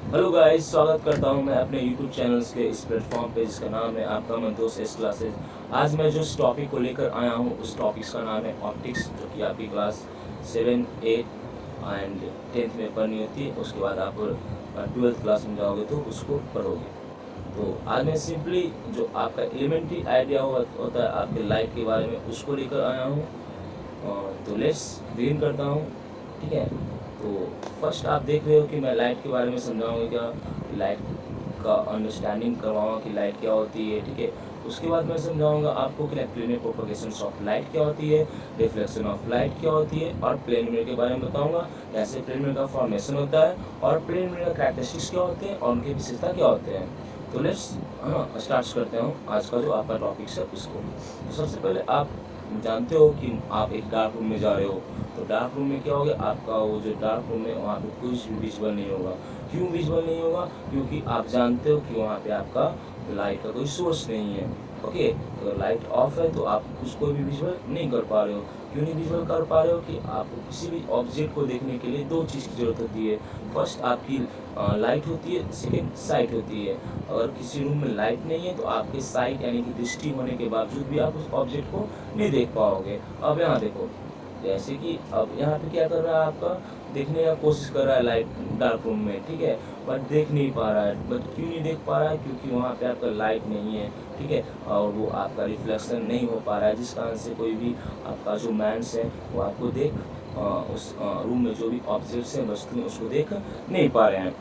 Hello guys, स्वागत करता हूं मैं अपने यूट्यूब चैनल्स के इस प्लेटफॉर्म पे जिसका नाम है आपका मन दोस्त एस क्लासेज। आज मैं जो इस टॉपिक को लेकर आया हूं उस टॉपिक्स का नाम है ऑप्टिक्स, जो कि आपकी क्लास 7, 8 एंड 10th में पढ़नी होती है। उसके बाद आप 12th क्लास में जाओगे तो उसको पढ़ोगे। तो आज मैं सिंपली जो आपका एलिमेंट्री आइडिया होता है आपके लाइट के बारे में उसको लेकर आया हूँ। तो लेट्स बिगिन करता हूँ, ठीक है। तो फर्स्ट आप देख रहे हो कि मैं लाइट के बारे में समझाऊंगा, क्या लाइट का अंडरस्टैंडिंग करवाऊंगा कि लाइट क्या होती है, ठीक है। उसके बाद मैं समझाऊंगा आपको कि plane wave propagation of light क्या होती है, रिफ्लेक्शन ऑफ लाइट क्या होती है, और प्लेन वेव के बारे में बताऊंगा कैसे प्लेन वेव का फॉर्मेशन होता है और प्लेन वेव का कैरेक्टरिस्टिक्स क्या होते हैं और उनकी विशेषता क्या होते हैं। तो लेट्स स्टार्ट करते हैं आज का जो आपका टॉपिक है उसको। तो सबसे पहले आप जानते हो कि आप एक डार्क रूम में जा रहे हो, तो डार्क रूम में क्या होगा, आपका वो जो डार्क रूम है वहाँ पे कुछ भी विजुअल नहीं होगा। क्यों विजुअल नहीं होगा? क्योंकि आप जानते हो कि वहाँ पे आपका लाइट का कोई सोर्स नहीं है। ओके, अगर लाइट ऑफ है तो आप उसको भी विजुअल नहीं कर पा रहे हो। क्यों नहीं विजुअल कर पा रहे हो? कि आपको किसी भी ऑब्जेक्ट को देखने के लिए दो चीज़ की ज़रूरत होती है। फर्स्ट आपकी लाइट होती है, सेकेंड साइट होती है। अगर किसी रूम में लाइट नहीं है तो आपके साइट यानी कि दृष्टि होने के बावजूद भी आप उस ऑब्जेक्ट को नहीं देख पाओगे। अब यहाँ देखो, जैसे कि अब यहाँ पे क्या कर रहा है, आपका देखने का कोशिश कर रहा है लाइट डार्क रूम में, ठीक है, बट देख नहीं पा रहा है। बट क्यों नहीं देख पा रहा है? क्योंकि वहाँ पे आपका लाइट नहीं है, ठीक है, और वो आपका रिफ्लेक्शन नहीं हो पा रहा है, जिस कारण से कोई भी आपका जो मैंस है वो आपको देख उस रूम में जो भी ऑब्जेक्ट्स हैं, वस्तुएं, उसको देख नहीं पा रहे हैं।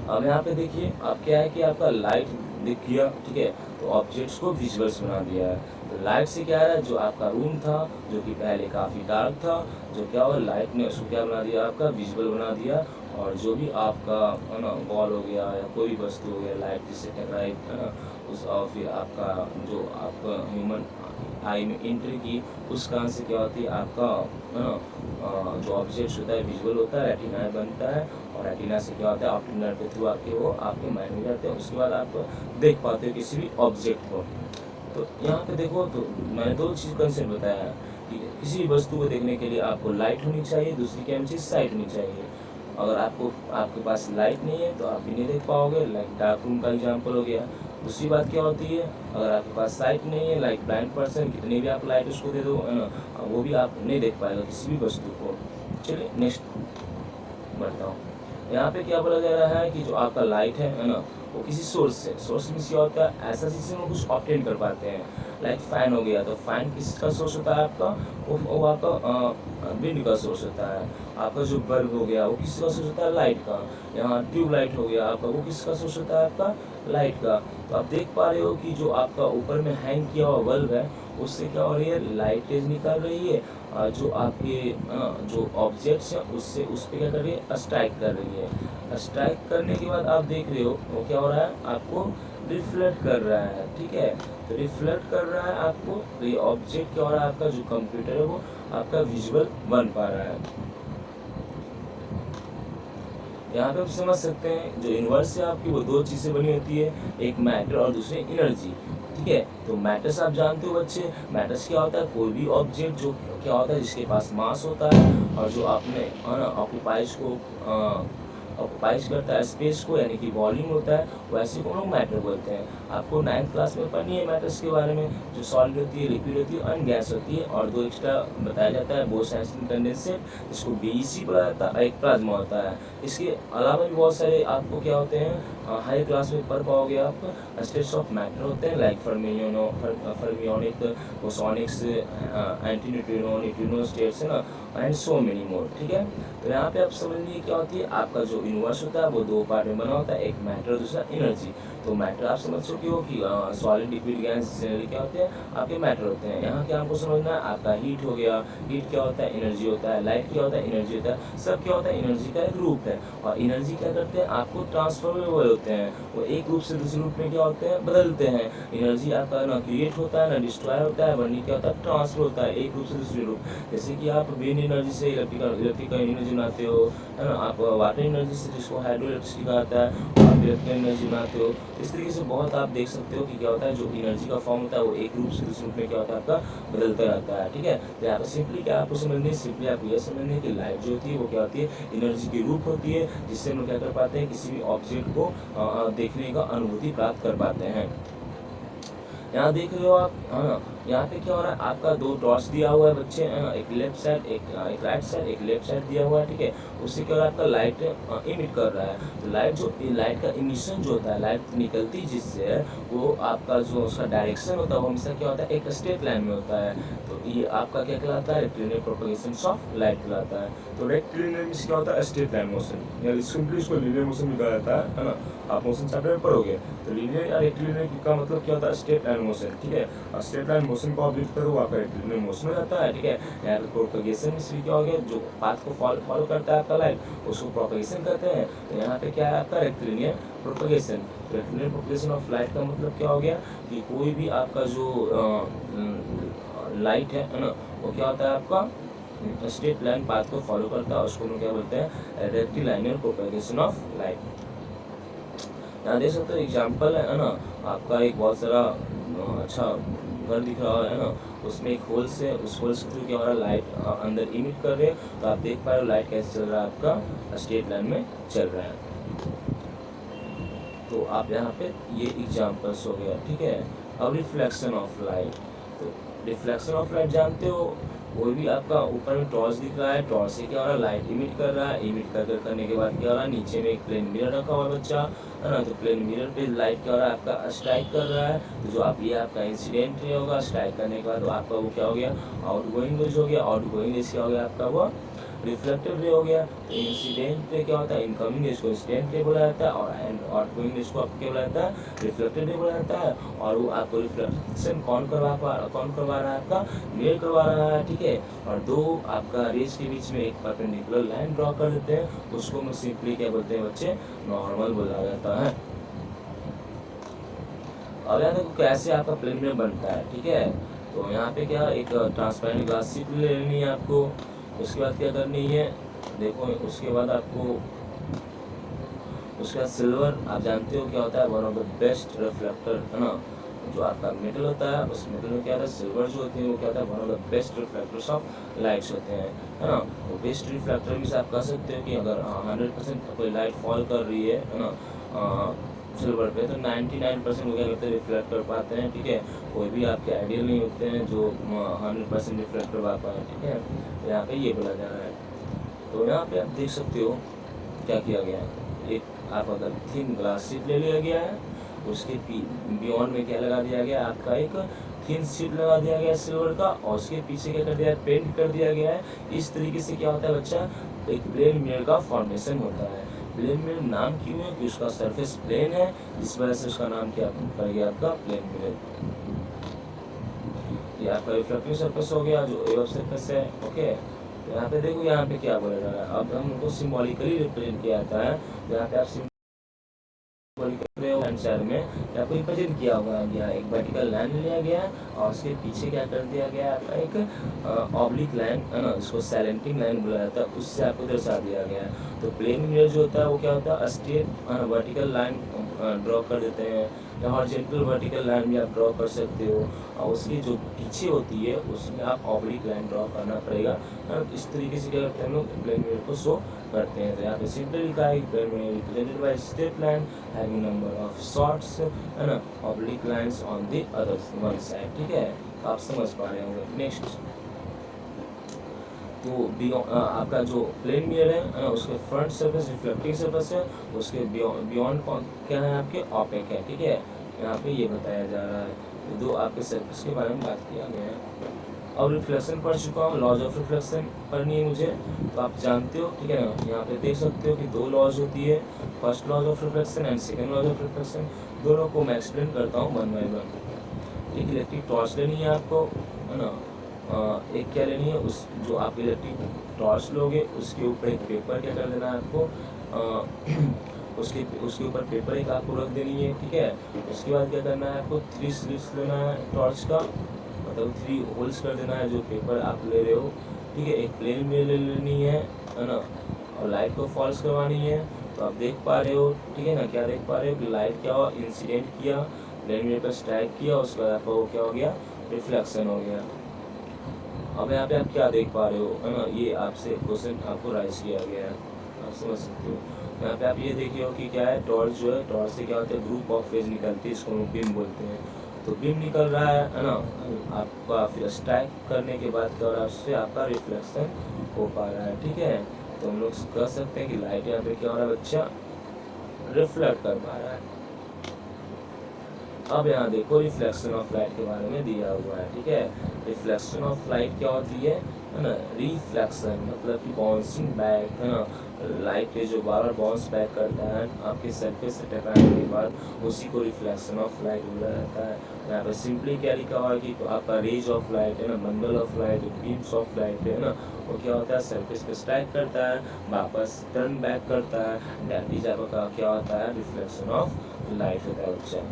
अब यहाँ पे देखिए, अब क्या है कि आपका लाइट दिख गया, ठीक है, तो ऑब्जेक्ट्स को विजुअल्स बना दिया है। तो लाइट से क्या है, जो आपका रूम था जो कि पहले काफ़ी डार्क था, जो क्या हुआ, लाइट ने उसको क्या बना दिया, आपका विजुअल बना दिया। और जो भी आपका है ना वॉल हो गया या कोई भी वस्तु हो गया लाइट जिससे टकराई, है ना, उस और फिर आपका जो आपका ह्यूमन आई में एंट्री की, उस कारण से क्या होती है, आपका है ना जो ऑब्जेक्ट होता है विजुअल होता है, रेटिना बनता है। और रेटिना से क्या होता है, ऑप्टिक नर्व के थ्रू आपके वो आपके माइंड में जाते हैं। उसके बाद आप देख पाते हो किसी भी ऑब्जेक्ट को। तो यहाँ पे देखो, तो मैंने दो चीज़ कंसेप्ट बताया है कि किसी भी वस्तु को देखने के लिए आपको लाइट होनी चाहिए, दूसरी क्या चीज़, साइट होनी चाहिए। अगर आपके पास लाइट नहीं है तो आप भी नहीं देख पाओगे, लाइक डार्क रूम का एग्जाम्पल हो गया। दूसरी बात क्या होती है, अगर आपके पास साइट नहीं है, लाइक ब्लाइंड पर्सन, कितनी भी आप लाइट उसको दे दो, है ना, वो भी आप नहीं देख पाएगा किसी भी वस्तु को। चलिए नेक्स्ट बढ़ता हूँ। यहाँ पे क्या बोला जा रहा है कि जो आपका लाइट है ना, वो किसी सोर्स से, सोर्स में क्या होता है, ऐसा चीज़ से हम कुछ ऑब्टेन कर पाते हैं। लाइक फैन हो गया, तो फैन किसका सोर्स होता है, आपका वो आपका विंड का सोर्स होता है। आपका जो बल्ब हो गया वो किसका सोर्स होता है, लाइट का। यहाँ ट्यूबलाइट हो गया आपका, वो किसका सोर्स होता है, आपका लाइट का। तो आप देख पा रहे हो कि जो आपका ऊपर में हैंग किया हुआ बल्ब है उससे क्या हो रही है, लाइटेज निकल रही है। जो आपके जो ऑब्जेक्ट्स हैं उससे उस पर क्या कर रही है, स्ट्राइक कर रही है। स्ट्राइक करने के बाद आप देख रहे हो वो क्या हो रहा है, आपको रिफ्लेक्ट कर रहा है, ठीक है। तो रिफ्लेक्ट कर रहा है आपको, तो ये ऑब्जेक्ट क्या हो रहा है, आपका जो कंप्यूटर है वो आपका विजुअल बन पा रहा है। यहाँ पे आप समझ सकते हैं जो यूनिवर्स है आपकी वो दो चीज़ें बनी होती है, एक मैटर और दूसरी एनर्जी, ठीक है। तो मैटर्स आप जानते हो बच्चे, मैटर्स क्या होता है, कोई भी ऑब्जेक्ट जो क्या होता है जिसके पास मास होता है और जो आपने ऑक्यूपाइज को ऑक्यूपाइज करता है स्पेस को, यानी कि वॉल्यूम होता है, वैसे को लोग मैटर बोलते हैं। आपको 9th क्लास में पढ़नी है मैटर्स के बारे में, जो सॉलिड होती है, लिक्विड होती है और गैस होती है, और दो एक्स्ट्रा बताया जाता है, बोस कंडेंसेट, जिसको बीईसी बोला जाता है, एक प्लाज्मा होता है। इसके अलावा भी बहुत सारे आपको क्या होते हैं, हाई क्लास में पढ़ पाओगे आप, स्टेट्स ऑफ मैटर होते हैं, लाइक फर्मियोनिक, बोसोनिक्स, एंटीन्यूट्रिनो, न्यूट्रिनो स्टेट्स, है ना, एंड सो मेनी मोर, ठीक है। तो यहाँ पे आप समझ लीजिए क्या होती है, आपका जो यूनिवर्स होता है वो दो पार्ट में बना होता है, एक मैटर और दूसरा एनर्जी। तो मैटर आप समझ चुके हो कि सॉलिड, लिक्विड, गैस जनरली क्या होते हैं, आपके मैटर होते हैं। यहाँ क्या आपको समझना है, आपका हीट हो गया, हीट क्या होता है, एनर्जी होता है, लाइट क्या होता है, एनर्जी होता है, सब क्या होता है, एनर्जी का एक रूप है। और एनर्जी क्या करते हैं, आपको ट्रांसफॉर्मेबल होते हैं, वो एक रूप से दूसरे रूप में क्या होते हैं, बदलते हैं। एनर्जी आपका ना क्रिएट होता है ना डिस्ट्रॉय होता है, वरनी क्या होता है, ट्रांसफर होता है एक रूप से दूसरे रूप। जैसे कि आप विंड एनर्जी से इलेक्ट्रिकल एनर्जी बनाते हो, है ना। आप वाटर एनर्जी से, जिसको हाइड्रो इलेक्ट्रिसिटी कहा जाता है, आप इलेक्ट्रिकल एनर्जी बनाते हो। इस तरीके से बहुत आप देख सकते हो कि क्या होता है, जो एनर्जी का फॉर्म होता है वो एक रूप से दूसरे रूप में क्या होता है आपका बदलता रहता है, ठीक है। तो यहाँ पर सिंपली क्या आपको समझनी है, सिंपली आपको यह समझना है कि लाइट जो होती है वो क्या होती है, एनर्जी की रूप होती है, जिससे हम लोग क्या कर पाते हैं, किसी भी ऑब्जेक्ट को देखने का अनुभूति प्राप्त कर पाते हैं। यहाँ देख रहे हो आप, हाँ, यहाँ पे क्या हो रहा है, आपका दो डॉट्स दिया हुआ है बच्चे, एक लेफ्ट साइड, एक राइट साइड, एक लेफ्ट साइड दिया हुआ है, ठीक है। उससे क्या हो रहा है, आपका लाइट इमिट कर रहा है। तो लाइट का इमिशन जो होता है, लाइट निकलती जिससे है, वो आपका जो उसका डायरेक्शन होता है वो हमेशा क्या होता है, एक स्ट्रेट लाइन में होता है। तो ये आपका क्या कहलाता है, रेक्टिलिनियर प्रोपगेशन ऑफ लाइट कहलाता है। तो रेक्टिलिनियर मींस क्या होता है, स्ट्रेट लाइन मोशन, या सिंपली इसको लीनियर मोशन भी कहा जाता है ना। आप मोशन चैप्टर में पढ़ोगे। तो लीनियर या रेक्टिलिनियर का मतलब क्या होता है, स्ट्रेट लाइन मोशन, ठीक है। और स्ट्रेट लाइन मोशन को आप लिखते हो, आपका रेक्टिलिनियर मोशन हो जाता है, ठीक है। यहाँ पे प्रोपगेशन मींस क्या हो गया, जो पाथ को फॉलो करता है आपका लाइट, उसको प्रोपगेशन कहते हैं। तो यहाँ पे क्या है आपका rectilinear propagation. Rectilinear propagation of light का मतलब क्या हो गया कि कोई भी आपका जो लाइट है ना, वो क्या होता है आपका स्ट्रेट लाइन पाथ को फॉलो करता है, उसको हम क्या बोलते हैं, रेक्टिलिनियर प्रोपगेशन ऑफ लाइट। यहाँ देख सकते हो एग्जाम्पल है ना, आपका एक बहुत सारा अच्छा घर दिख रहा है ना, उसमें एक होल से, उस होल से थ्रू क्या हो रहा है, लाइट अंदर इमिट कर रहे हैं। तो आप देख पा रहे हो लाइट कैसे चल रहा है, आपका स्ट्रेट लाइन में चल रहा है। तो आप यहाँ पे ये एग्जाम्पल्स हो गया, ठीक है। अब रिफ्लेक्शन ऑफ लाइट, तो रिफ्लेक्शन ऑफ लाइट जानते हो, कोई भी आपका ऊपर में टॉर्च दिख रहा है, टॉर्च से क्या हो रहा है, लाइट इमिट कर रहा है, इमिट करने के बाद क्या हो रहा है, नीचे में एक प्लेन मिरर रखा हुआ है बच्चा, है ना। तो प्लेन मिरर पे लाइट क्या हो रहा है, आपका स्ट्राइक कर रहा है। तो जो आप ये आपका इंसिडेंट रे होगा, स्ट्राइक करने के बाद आपका वो क्या हो गया, आउट गोइंग रेज हो गया, आउट गोइंग रेज क्या हो गया आपका वो रिफ्लेक्टिव रे हो गया। तो इंसिडेंट रे क्या होता है, इनकमिंग रेज को इंसिडेंट रे बोला जाता है, और आउटगोइंग रेज को आपको क्या बोला जाता है, रिफ्लेक्टेड रे बोला जाता है। और वो आपको रिफ्लेक्शन कौन करवा रहा है, आपका मिरर करवा रहा है, ठीक है। और दो आपका रेज के बीच में एक परपेंडिकुलर लाइन ड्रॉ कर देते हैं, उसको हम सिंपली क्या बोलते हैं बच्चे, नॉर्मल बोला जाता है। अब यहाँ देखो कैसे आपका प्लेन मिरर बनता है, ठीक है। तो यहाँ पे क्या, एक ट्रांसपेरेंट ग्लास शीट ले लेनी है आपको। उसके बाद क्या करनी है, देखो उसके बाद आपको, उसके बाद सिल्वर, आप जानते हो क्या होता है, one of the best reflector, है ना। जो आपका मेटल होता है, उस मेटल में क्या होता है, सिल्वर जो होती है वो क्या होता है, one of the best reflectors of lights होते हैं, है ना। तो बेस्ट रिफ्लेक्टर में से आप कह सकते हो कि अगर 100% कोई लाइट फॉल कर रही है ना सिल्वर पे, तो 99% वो क्या करते हैं, रिफ्लेक्ट कर पाते हैं, ठीक है। कोई भी आपके आइडियल नहीं होते हैं जो 100% रिफ्लेक्ट करवा पाए, ठीक है। तो यहाँ पे ये बोला जा रहा है। तो यहाँ पे आप देख सकते हो क्या किया गया है, एक आप अगर थिन ग्लास शीट ले लिया गया है, उसके बियॉन्ड में क्या लगा दिया गया, आपका एक थिन शीट लगा दिया गया है सिल्वर का, और उसके पीछे क्या कर दिया है, पेंट कर दिया गया है। इस तरीके से क्या होता है बच्चा, एक प्लेन मिरर का फॉर्मेशन होता है। प्लेन मिरर नाम क्यों है, कि उसका सरफेस प्लेन है, इस वजह से उसका नाम क्या पड़ गया आपका, प्लेन मिरर। ये आपका रिफ्लेक्टिव सरफेस हो गया, जो एबव सरफेस है, ओके। तो यहाँ पे देखो, यहाँ पे क्या बोला जा रहा है, अब हम उनको सिम्बॉलिकली रिप्रेजेंट किया जाता है। यहाँ पे आप साइड में आपको रिप्रेजेंट किया हुआ गया, एक वर्टिकल लाइन लिया गया और उसके पीछे क्या कर दिया गया, आपका एक ऑब्लिक लाइन, है ना, इसको सैलेंटिंग लाइन बोला जाता है, उससे आपको दर्शा दिया गया है। तो प्लेन मिरर जो होता है वो क्या होता है, स्ट्रेट वर्टिकल लाइन ड्रॉ कर देते हैं, या हॉरिजॉन्टल वर्टिकल लाइन भी आप ड्रॉ कर सकते हो, और उसकी जो पीछे होती है उसमें आप ऑब्लिक लाइन ड्रॉ करना पड़ेगा। इस तरीके से क्या करते हैं हम लोग, प्लेन मिरर को शो करते हैं। तो यहाँ पे सिंपल लिखा है, plane mirror represented by straight line having number of shorts, है ना, oblique lines on the other one side, ठीक है। आप समझ पा रहे होंगे। नेक्स्ट, तो आपका जो प्लेन मिरर है उसके फ्रंट सरफेस रिफ्लेक्टिंग सरफेस है, उसके बियॉन्ड क्या है, आपके ऑपेक है, ठीक है। यहाँ पे ये बताया जा रहा है, दो आपके सरफेस के बारे में बात किया गया है। अब रिफ्लेक्शन पढ़ चुका हूँ, लॉज ऑफ रिफ्लेक्शन पढ़नी है मुझे, तो आप जानते हो, ठीक है ना। यहाँ पे देख सकते हो कि दो लॉज होती है, first laws of reflection and second laws of reflection. दोनों को मैं एक्सप्लेन करता हूँ वन बाय वन। एक इलेक्ट्रिक टॉर्च लेनी है आपको, है ना। एक क्या लेनी है, उस जो आप इलेक्ट्रिक टॉर्च लोगे उसके ऊपर एक पेपर क्या कर देना है आपको, उसके ऊपर पेपर एक आपको रख देनी है, ठीक है। उसके बाद क्या करना है, आपको 3 स्लिट्स लेना है टॉर्च का, मतलब 3 होल्स कर देना है जो पेपर आप ले रहे हो, ठीक है, एक प्लेन मिरर ले लेनी है ना, और लाइट को फॉल्स करवानी है। तो आप देख पा रहे हो, ठीक है ना, क्या देख पा रहे हो कि लाइट क्या हुआ, इंसिडेंट किया, प्लेन मिरर पर स्ट्राइक किया, उसके बाद आपका वो क्या हो गया, रिफ्लेक्शन हो गया। अब यहाँ पे आप क्या देख पा रहे हो, है ना, ये आपसे क्वेश्चन आपको राइज किया गया है, आप समझ सकते हो। यहाँ पे आप ये देखिए हो कि क्या है, टॉर्च जो है, टॉर्च से क्या होता है, ग्रुप ऑफ रेज निकलती है, इसको हम बीम बोलते हैं। तो बीम निकल रहा है ना, आपका फिर स्ट्राइक करने के बाद क्या हो रहा है, उससे आपका रिफ्लेक्शन हो पा रहा है, ठीक है। तो हम लोग कह सकते हैं कि लाइट यहाँ पे क्या हो रहा है बच्चा, रिफ्लेक्ट कर पा रहा है। अब यहाँ देखो रिफ्लेक्शन ऑफ लाइट के बारे में दिया हुआ है, ठीक है। रिफ्लेक्शन ऑफ लाइट क्या होती है ना, रिफ्लेक्शन मतलब कि बाउंसिंग बैक, है ना, लाइट के जो बार बार बाउंस बैक करता है आपके सरफेस से टकराने के बाद, उसी को रिफ्लेक्शन ऑफ लाइट बोला जाता है। यहाँ पर सिंपली क्या लिखा हुआ है कि तो आपका रेज ऑफ लाइट है ना, bundle of light, beams of light है ना, वो क्या होता है, सरफेस पे स्ट्राइक करता है, वापस टर्न बैक करता है, दैट इज आपका क्या होता है, रिफ्लेक्शन ऑफ लाइट होता है बच्चा।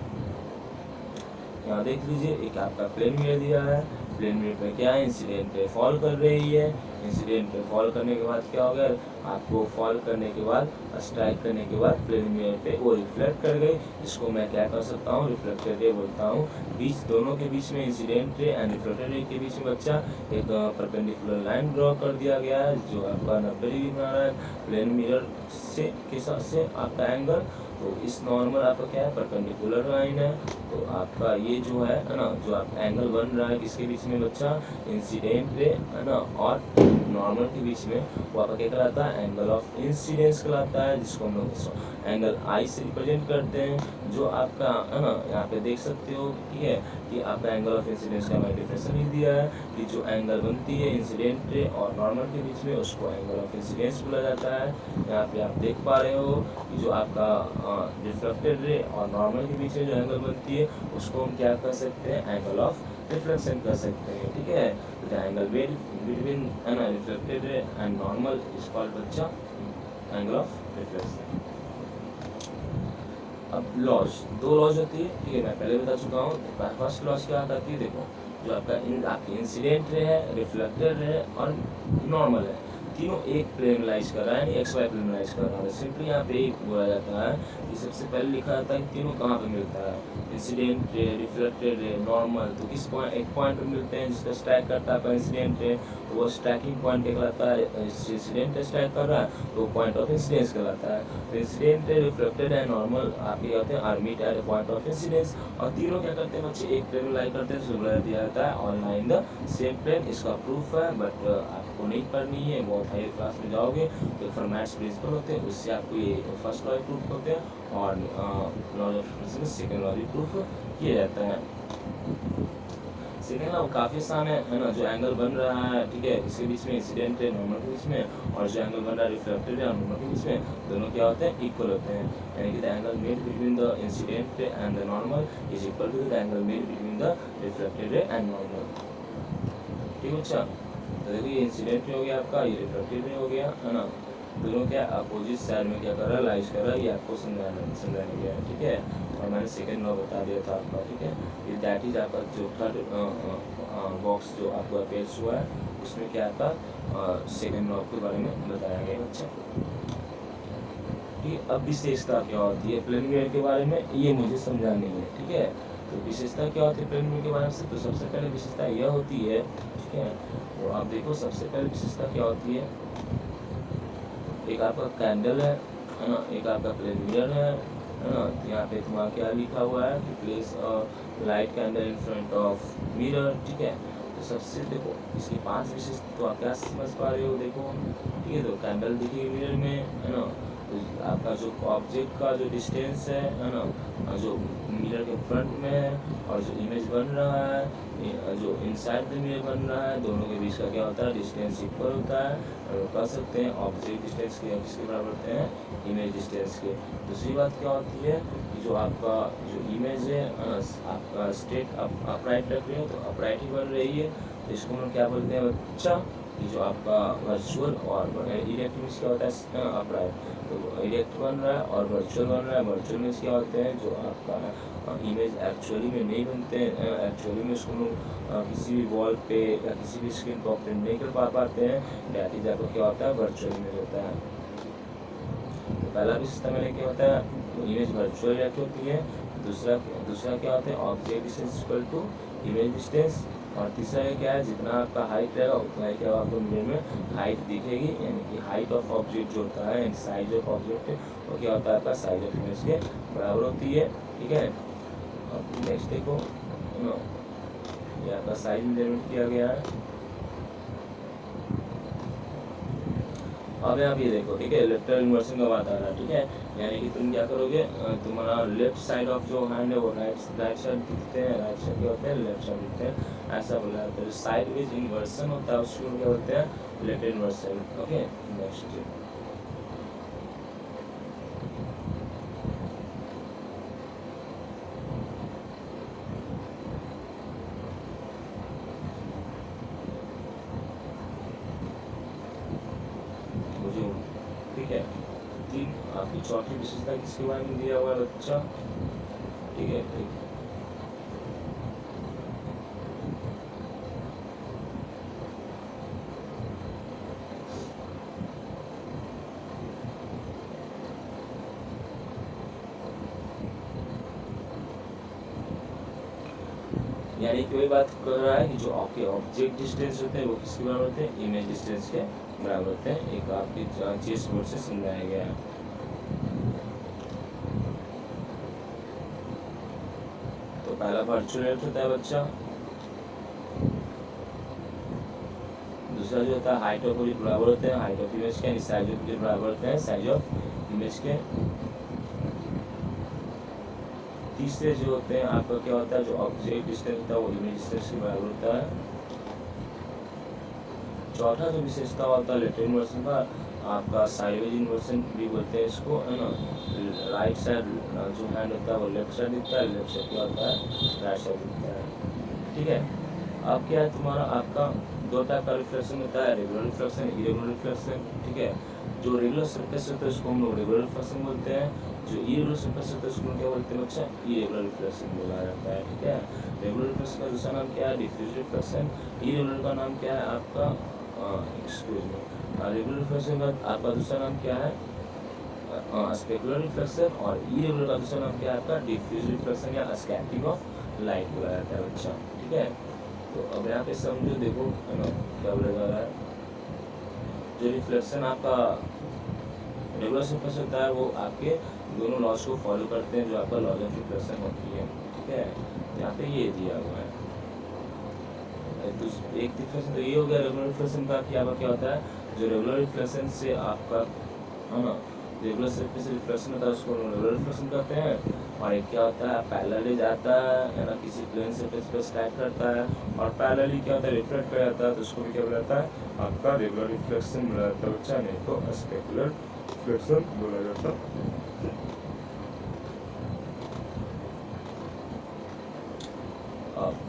यहाँ देख लीजिए, एक आपका प्लेन मिरर दिया है, प्लेन मिरर पे क्या है, इंसिडेंट पे फॉल कर रही है, इंसिडेंट पे फॉल करने के बाद क्या हो गया, आपको फॉल करने के बाद, स्ट्राइक करने के बाद प्लेन मिरर पे वो रिफ्लेक्ट कर गई। इसको मैं क्या कर सकता हूँ, रिफ्लेक्टेड रे बोलता हूँ। बीच दोनों के बीच में, incident ray and reflected ray के बीच में बच्चा एक परपेंडिकुलर लाइन ड्रॉ कर दिया गया है, जो आपका 90 डिग्री बना रहा है प्लेन मिरर से के साथ से आपका एंगल। तो इस नॉर्मल आपका क्या है, परपेंडिकुलर लाइन है। तो आपका ये जो है ना, जो आप एंगल बन रहा है किसके बीच में बच्चा, इंसिडेंट रे है ना और नॉर्मल के बीच में, वो आपका क्या कहलाता है, एंगल ऑफ इंसिडेंस कहलाता है, जिसको हम लोग एंगल आई से रिप्रेजेंट करते हैं। जो आपका है ना, यहाँ पे देख सकते हो, ठीक है, कि आपका एंगल ऑफ इंसिडेंस का मैंने डिफरेंशियल लिख दिया है कि जो एंगल बनती है इंसिडेंट रे और नॉर्मल के बीच में, उसको एंगल ऑफ इंसिडेंस बोला जाता है। यहाँ पे आप देख पा रहे हो कि जो आपका रिफ्लेक्टेड रे और नॉर्मल के बीच में जो एंगल बनती है, उसको हम क्या कर सकते हैं, एंगल ऑफ रिफ्लेक्शन कर सकते हैं, ठीक है। तो द एंगल बिटवीन है ना reflected ray and normal is called बच्चा एंगल ऑफ रिफ्लेक्शन। अब लॉज, दो लॉज होती है, ठीक है, मैं पहले बता चुका हूँ। फर्स्ट लॉज क्या करती है, देखो, जो आपका आपकी इंसिडेंट रे है, रिफ्लेक्टेड रे और नॉर्मल है, तीनों एक प्लेनलाइज कर रहा है, यानी एक्स वाई प्लेनलाइज कर रहा है। सिंपली यहाँ पे एक बोला जाता है कि सबसे पहले लिखा जाता है कि तीनों कहाँ पे मिलता है, incident ray, reflected ray, normal. तो किस पॉइंट, एक पॉइंट पे मिलते हैं जिसका स्ट्राइक करता है इंसिडेंट रे, तो वो स्ट्राइकिंग पॉइंट कहलाता है। इंसिडेंट स्ट्राइक कर रहा है तो पॉइंट ऑफ इंसिडेंस कहलाता है। तो incident ray, reflected and normal आपके क्या होते हैं, are meet at point of incidence. और तीनों क्या करते हैं बच्चे, एक प्लेन लाइक करते हैं, जो दिया जाता है all line the same plane. इसका प्रूफ है, बट आपको नहीं पढ़नी है, बहुत हाई क्लास में जाओगे तो फॉर्मेट्स प्रिंसिपल होते हैं, उससे आपको ये फर्स्ट लॉ प्रूफ होते हैं और law of principle second law proof किया जाता है। सेकंड लॉ काफ़ी आसान है ना, जो एंगल बन रहा है, ठीक है, इसके बीच में इंसिडेंट है नॉर्मल के बीच में, और जो एंगल बन रहा है रिफ्लेक्टेड है नॉर्मल के बीच में, दोनों क्या होते हैं, इक्वल होते हैं। यानी कि the angle made between the incident and the normal is equal to the angle made between the reflected and normal, ठीक है बच्चा। तो देखो ये इंसिडेंट हो गया आपका, ये रिफ्लेक्टेड हो गया, है ना, दोनों क्या अपोजिट साइड में क्या कर रहा है, लाइज कर रहा है, ये आपको समझाया गया है, ठीक है। और मैंने सेकंड लॉ बता दिया था आपका, ठीक है। ये दैट इज आपका जो थर्ड बॉक्स जो आपको अपेयर्स हुआ है, उसमें क्या आपका सेकंड लॉ के बारे में बताया गया बच्चा। ठीक, अब विशेषता क्या होती है प्लेन मिरर के बारे में, ये मुझे समझानी है, ठीक है। तो विशेषता क्या होती है प्लेन मिरर के बारे में, तो सबसे पहले विशेषता यह होती है, ठीक है। तो आप देखो सबसे पहले विशेषता क्या होती है, एक आपका कैंडल है ना, एक आपका प्लेन मिरर है ना। यहाँ पे तुम्हारा क्या लिखा हुआ है कि place light candle in front of mirror, ठीक है। तो सबसे देखो इसकी 5 विशेषता तो आप क्या समझ पा रहे हो, देखो, ठीक है। तो कैंडल देखिए मिरर में, है ना, तो आपका जो ऑब्जेक्ट का जो डिस्टेंस है ना, जो मिरर के फ्रंट में है, और जो इमेज बन रहा है, जो इनसाइड द मिरर बन रहा है, दोनों के बीच का क्या होता है, डिस्टेंस इक्वल होता है। और कह सकते हैं ऑब्जेक्ट डिस्टेंस के किसके बराबर होते हैं, इमेज डिस्टेंस के। दूसरी बात क्या होती है कि जो आपका जो इमेज है आपका स्टेट अपराइट रख रहे हो, तो अपराइट ही बन रही है, तो इसको हम क्या बोलते हैं बच्चा, कि जो आपका वर्चुअल और इरेक्ट मीन्स क्या होता है अपराइट, तो इरेक्ट बन रहा है और वर्चुअल बन रहा है। वर्चुअल मीन्स क्या होते हैं जो आपका इमेज एक्चुअली में नहीं बनते हैं, एक्चुअली में उसको किसी भी वॉल पे या किसी भी स्क्रीन पर प्रिंट नहीं कर पाते हैं, डैट इज आपको क्या होता है वर्चुअल इमेज होता है। तो पहला भी सिस्टम में क्या होता है इमेज वर्चुअल इरेक्ट होती है, दूसरा दूसरा क्या होता है object distance equal to image distance, और तीसरा ये क्या है जितना आपका हाइट रहेगा उतना ही क्या आपको मिरर में हाइट दिखेगी, यानी कि हाइट ऑफ ऑब्जेक्ट जो होता है साइज ऑफ ऑब्जेक्ट वो क्या होता है आपका साइज ऑफ इमेज के बराबर होती है। ठीक है, अब नेक्स्ट देखो ये आपका साइज मेजरमेंट किया गया है। अब यहाँ पे देखो ठीक है लेफ्ट इन्वर्सन का बात आ रहा है। ठीक है, यानी कि तुम क्या करोगे तुम्हारा लेफ्ट साइड ऑफ जो हैंड है वो राइट साइड दिखते हैं, राइट साइड क्या होते हैं लेफ्ट साइड दिखते हैं, ऐसा बोला जाता है। साइड विज इन्वर्सन होता है उसको क्या बोलते हैं लेफ्ट इन्वर्सन। ओके नेक्स्ट मुझे ठीक है तीन आपकी चौथी विशेषता किसके बारे में दिया हुआ है बच्चा। ठीक है यानी कि वही बात कर रहा है कि जो आपके ऑब्जेक्ट डिस्टेंस होते हैं वो किसके बराबर होते हैं इमेज डिस्टेंस के बराबर होते हैं। एक आपकी चेस बोर्ड से समझाया गया है। तो पहला वर्चुअल इरेक्ट होता है बच्चा, दूसरा जो होता है हाइट ऑफ ऑब्जेक्ट बराबर होते हैं हाइट ऑफ इमेज के, साइज ऑफ ऑब्जेक्ट बराबर होते हैं साइज ऑफ इमेज के। तीसरे जो होते हैं आपका क्या होता है जो ऑब्जेक्ट डिस्टेंस होता है वो इमेज डिस्टेंस के बराबर होता है। चौथा जो विशेषता होता है लेफ्ट इन्वर्सन का आपका साइडवेज इन्वर्सन भी बोलते हैं इसको, है ना। राइट साइड जो हैंड होता है वो लेफ्ट साइड दिखता है, लेफ्ट साइड क्या होता है राइट साइड दिखता है। ठीक है, अब क्या है तुम्हारा आपका दो टाइप का रिफ्लेक्शन होता है, रेगुलर रिफ्लेक्शन इरेगुलर रिफ्लेक्शन। ठीक है, जो रेगुलर सरफेस होता है उसको हम लोग रेगुलर रिफ्लेक्शन बोलते हैं, जो इरेगुलर सरफेस होता है उसको क्या बोलते हैं बच्चा इरेगुलर रिफ्लेक्शन बोला जाता है। ठीक है, रेगुलर रिफ्लेक्शन का दूसरा नाम क्या है डिफ्यूज रिफ्लेक्शन, इरेगुलर का नाम क्या है आपका एक्सक्यूज मी रेगुलर रिफ्लेक्शन का आपका दूसरा नाम क्या है स्पेकुलर रिफ्लेक्शन, और इरेगुलर का दूसरा नाम क्या है आपका डिफ्यूज रिफ्लेक्शन या स्कैटरिंग ऑफ लाइट बोला जाता है बच्चा। ठीक है, तो अब यहाँ पे समझो देखो है ना क्या बोला जा रहा है, जो रिफ्लेक्शन आपका रेगुलर सरफेस होता है वो आपके दोनों लॉज को फॉलो करते हैं जो आपका लॉज ऑफ रिफ्लेक्शन होती है। ठीक है, यहाँ पे ये दिया हुआ है। एक रिफ्लेक्शन तो ये हो गया रेगुलर रिफ्लेक्शन का क्या होता है, जो रेगुलर रिफ्लेक्शन से आपका है ना रेगुलर सरफेस रिफ्लेक्शन होता है उसको रेगुलर रिफ्लेक्शन कहते हैं। और एक क्या होता है पैरेलली जाता है ना किसी प्लेन सरफेस पे स्ट्राइक करता है, और पैरेलली क्या होता है रिफ्लेक्ट कर जाता है तो उसको भी क्या बोला जाता है आपका रेगुलर रिफ्लेक्शन बोला जाता है बच्चा, नहीं तो स्पेकुलर रिफ्लेक्शन बोला जाता है।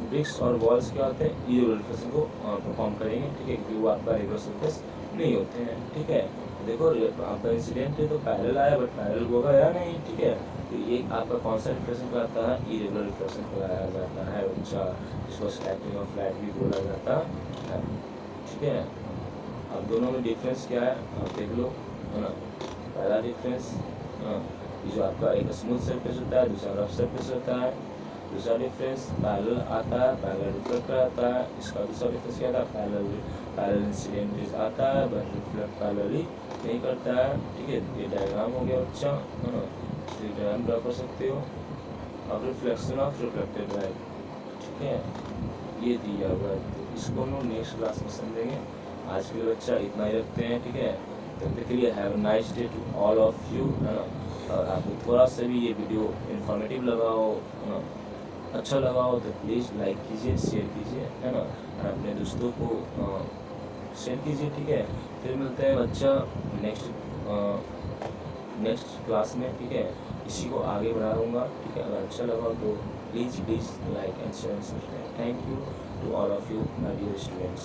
ब्रिक्स और वॉल्स क्या होते हैं इरेगुलर रिफ्लेक्शन को परफॉर्म करेंगे। ठीक है, क्योंकि वो आपका रेगुलर सरफेस नहीं होते हैं। ठीक है, देखो आपका इंसिडेंट है तो पैरेलल आया बट पैरेलल होगा या नहीं। ठीक है, तो ये आपका कौन सा रिफ्लेक्शन कहलाता है इरेगुलर रिफ्लेक्शन कहलाया जाता है बच्चा, जिसको स्कैटरिंग ऑफ लाइट भी बोला जाता है। ठीक है, अब दोनों में डिफरेंस क्या है आप देख लो है ना। पहला डिफरेंस जो आपका एक स्मूथ सरफेस होता है दूसरा रफ सरफेस होता है। दूसरा डिफरेंस पैरेलल आता है पैरेलल रिफ्लेक्ट आता है। इसका दूसरा डिफरेंस क्या था पैरेलल इंसिडेंट आता है बट रिफ्लेक्ट पैरेलली नहीं करता है। ठीक है, ये डायग्राम हो गया बच्चा है ना, तो डायग्राम ड्रा कर सकते हो। अब रिफ्लेक्शन ऑफ रिफ्लेक्टेड लाइट, ठीक है, ये दिया हुआ है तो इसको हम लोग नेक्स्ट क्लास में समझेंगे। आज के लिए बच्चा इतना ही रखते हैं। ठीक है, तब तक के लिए have a nice day to all of you है ना। और आपको थोड़ा सा भी ये वीडियो इन्फॉर्मेटिव लगा हो है ना, अच्छा लगा हो तो प्लीज़ लाइक कीजिए शेयर कीजिए है ना, और अपने दोस्तों को शेयर कीजिए। ठीक है, फिर मिलते हैं बच्चा नेक्स्ट क्लास में। ठीक है, इसी को आगे बढ़ाऊँगा। ठीक है, अगर अच्छा लगा तो please like and share. Thank you to all of you my dear students.